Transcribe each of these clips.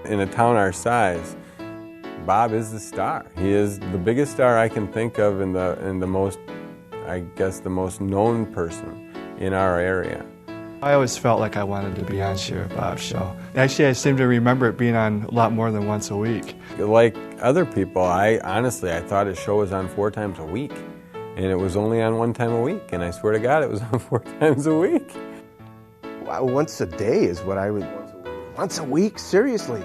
In a town our size, Bob is the star. He is the biggest star I can think of and the most, I guess, the most known person in our area. I always felt like I wanted to be on Sheriff Bob's show. Actually, I seem to remember it being on a lot more than once a week. Like other people, I thought his show was on 4 times a week, and it was only on 1 time a week, and I swear to God it was on 4 times a week. Wow, once a day is what I would... Once a week? Seriously?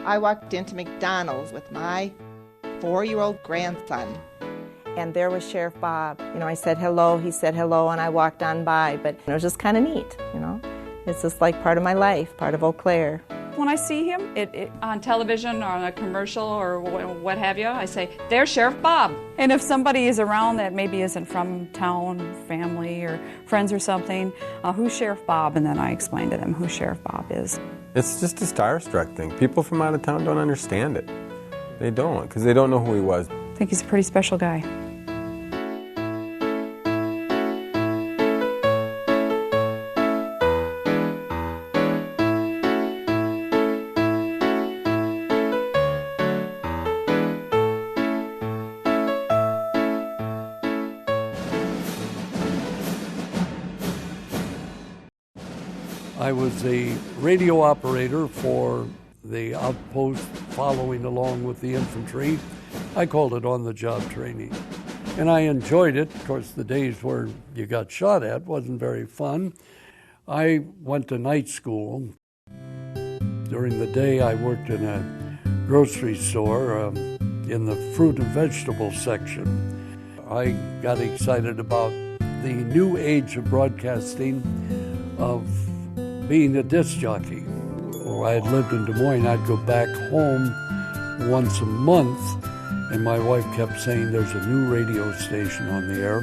I walked into McDonald's with my 4-year-old grandson. And there was Sheriff Bob. You know, I said hello, he said hello, and I walked on by. But it was just kind of neat, you know. It's just like part of my life, part of Eau Claire. When I see him on television or on a commercial or what have you, I say, there's Sheriff Bob. And if somebody is around that maybe isn't from town, family or friends or something, who's Sheriff Bob? And then I explain to them who Sheriff Bob is. It's just a starstruck thing. People from out of town don't understand it. They don't, because they don't know who he was. I think he's a pretty special guy. I was a radio operator for the outpost following along with the infantry. I called it on-the-job training. And I enjoyed it. Of course, the days where you got shot at wasn't very fun. I went to night school. During the day, I worked in a grocery store in the fruit and vegetable section. I got excited about the new age of broadcasting, of being a disc jockey. Or I had lived in Des Moines. I'd go back home once a month, and my wife kept saying, there's a new radio station on the air.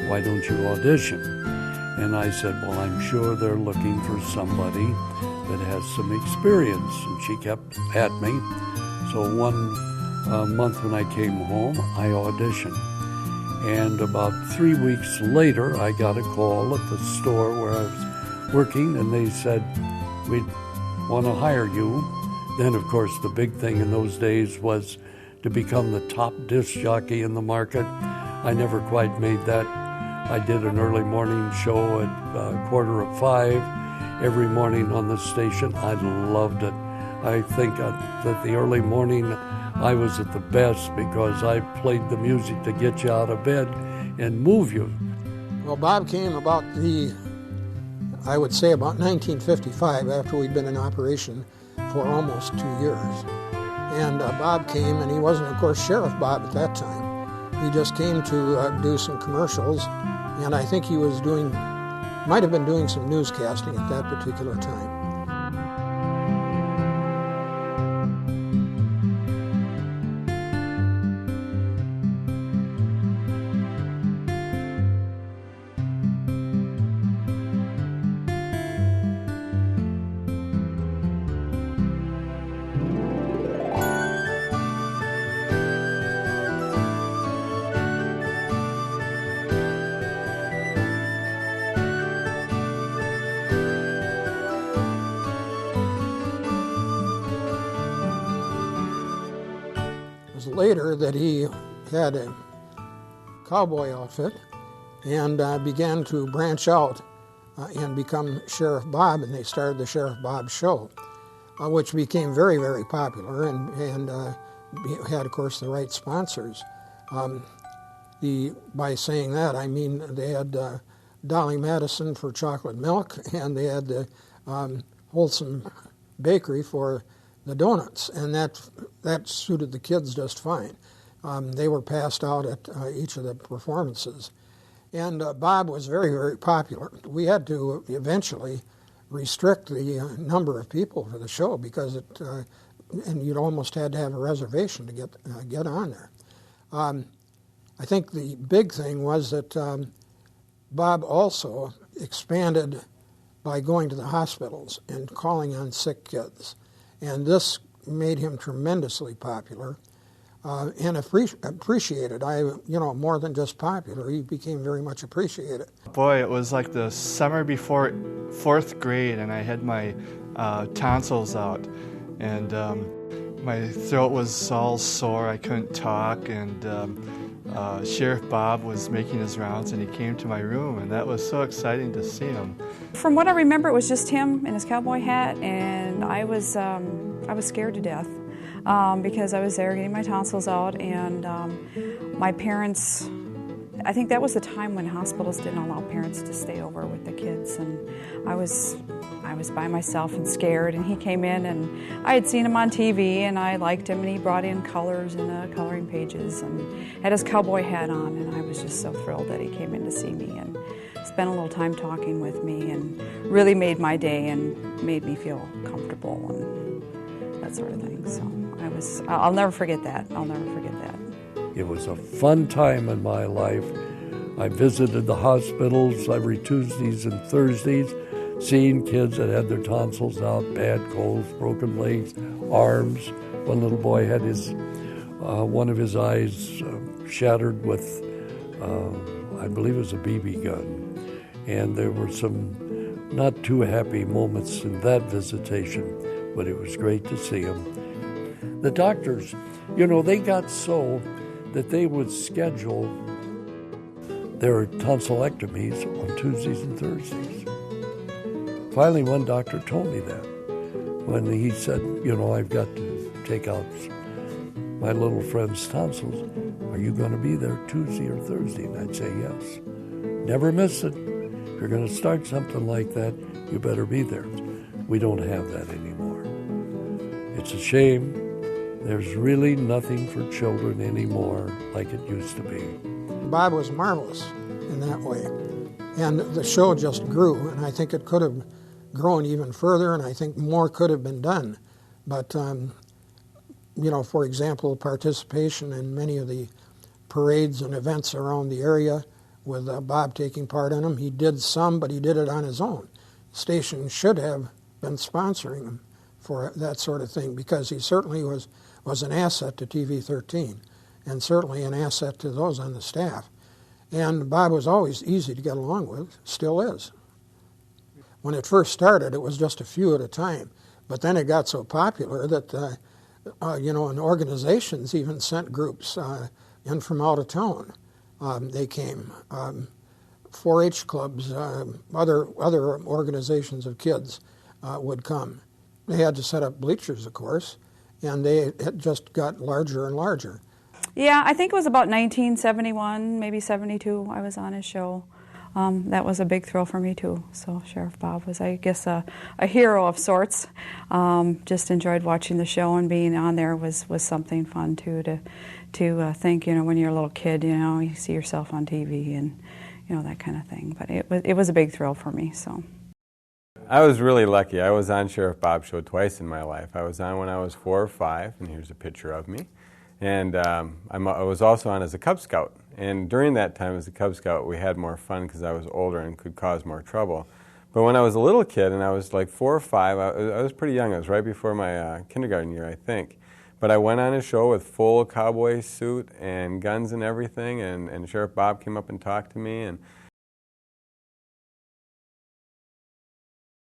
Why don't you audition? And I said, well, I'm sure they're looking for somebody that has some experience. And she kept at me. So one month when I came home, I auditioned. And about 3 weeks later, I got a call at the store where I was working, and they said, we'd want to hire you. Then, of course, the big thing in those days was to become the top disc jockey in the market. I never quite made that. I did an early morning show at 4:45 every morning on the station. I loved it. I think that the early morning I was at the best because I played the music to get you out of bed and move you. Well, Bob came about I would say about 1955, after we'd been in operation for almost 2 years. And Bob came, and he wasn't, of course, Sheriff Bob at that time. He just came to do some commercials, and I think he was might have been doing some newscasting at that particular time. Later that he had a cowboy outfit and began to branch out and become Sheriff Bob, and they started the Sheriff Bob Show, which became very, very popular and had, of course, the right sponsors. By saying that, I mean they had Dolly Madison for chocolate milk, and they had the Olson Bakery for the donuts, and that suited the kids just fine. They were passed out at each of the performances. And Bob was very, very popular. We had to eventually restrict the number of people for the show because and you'd almost had to have a reservation to get on there. I think the big thing was that Bob also expanded by going to the hospitals and calling on sick kids. And this made him tremendously popular and appreciated. More than just popular, he became very much appreciated. Boy, it was like the summer before 4th grade, and I had my tonsils out. and my throat was all sore. I couldn't talk, and Sheriff Bob was making his rounds, and he came to my room, and that was so exciting to see him. From what I remember, it was just him in his cowboy hat, and I was scared to death because I was there getting my tonsils out, and my parents. I think that was the time when hospitals didn't allow parents to stay over with the kids, and I was by myself and scared, and he came in, and I had seen him on TV, and I liked him, and he brought in colors and coloring pages and had his cowboy hat on, and I was just so thrilled that he came in to see me and spent a little time talking with me, and really made my day and made me feel comfortable and that sort of thing. So I'll never forget that. I'll never forget that. It was a fun time in my life. I visited the hospitals every Tuesdays and Thursdays, seeing kids that had their tonsils out, bad colds, broken legs, arms. One little boy had one of his eyes shattered with, I believe it was a BB gun. And there were some not too happy moments in that visitation, but it was great to see him. The doctors, they got so that they would schedule their tonsillectomies on Tuesdays and Thursdays. Finally, one doctor told me that when he said, I've got to take out my little friend's tonsils. Are you going to be there Tuesday or Thursday? And I'd say yes. Never miss it. If you're going to start something like that, you better be there. We don't have that anymore. It's a shame. There's really nothing for children anymore like it used to be. Bob was marvelous in that way. And the show just grew, and I think it could have grown even further, and I think more could have been done. But, for example, participation in many of the parades and events around the area with Bob taking part in them. He did some, but he did it on his own. The station should have been sponsoring him for that sort of thing, because he certainly was an asset to TV 13, and certainly an asset to those on the staff. And Bob was always easy to get along with, still is. When it first started, it was just a few at a time, but then it got so popular that, and organizations even sent groups in from out of town. They came. 4-H clubs, other organizations of kids would come. They had to set up bleachers, of course, and it just got larger and larger. Yeah, I think it was about 1971, maybe 72, I was on his show. That was a big thrill for me, too. So Sheriff Bob was, I guess, a hero of sorts. Just enjoyed watching the show, and being on there was something fun, too, to think, when you're a little kid, you see yourself on TV and, that kind of thing. But it was a big thrill for me, so. I was really lucky. I was on Sheriff Bob's show twice in my life. I was on when I was 4 or 5, and here's a picture of me. And I was also on as a Cub Scout. And during that time as a Cub Scout, we had more fun because I was older and could cause more trouble. But when I was a little kid, and I was like 4 or 5, I was pretty young. I was right before my kindergarten year, I think. But I went on his show with full cowboy suit and guns and everything, and Sheriff Bob came up and talked to me. And